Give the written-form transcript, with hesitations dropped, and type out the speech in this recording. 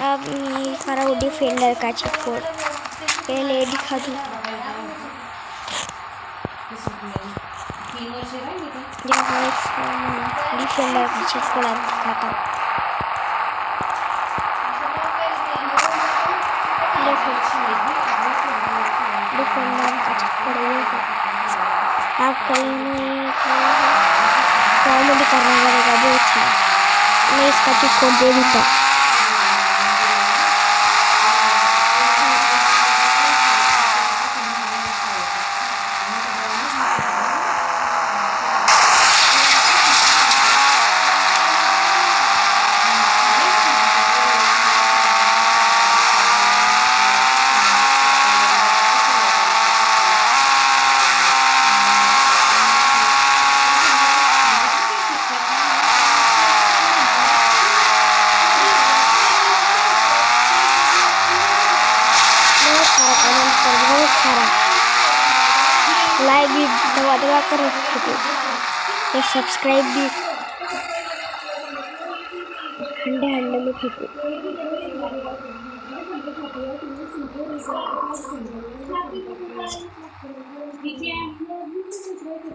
अब सारा वो डिफेंडर का चिपकोड पहले दिखा दूँ डिफेंडर का चिपकोड दिखाता हूँ। डिफेंडर का चिपकोड ये है। आपको कॉमेडी करना पड़ेगा बहुत सारा। मैं इसका चिपकोड दे दूँगा। लाइक भी दबा कर रखो और सब्सक्राइब भी हंडे हंडे में फेंको।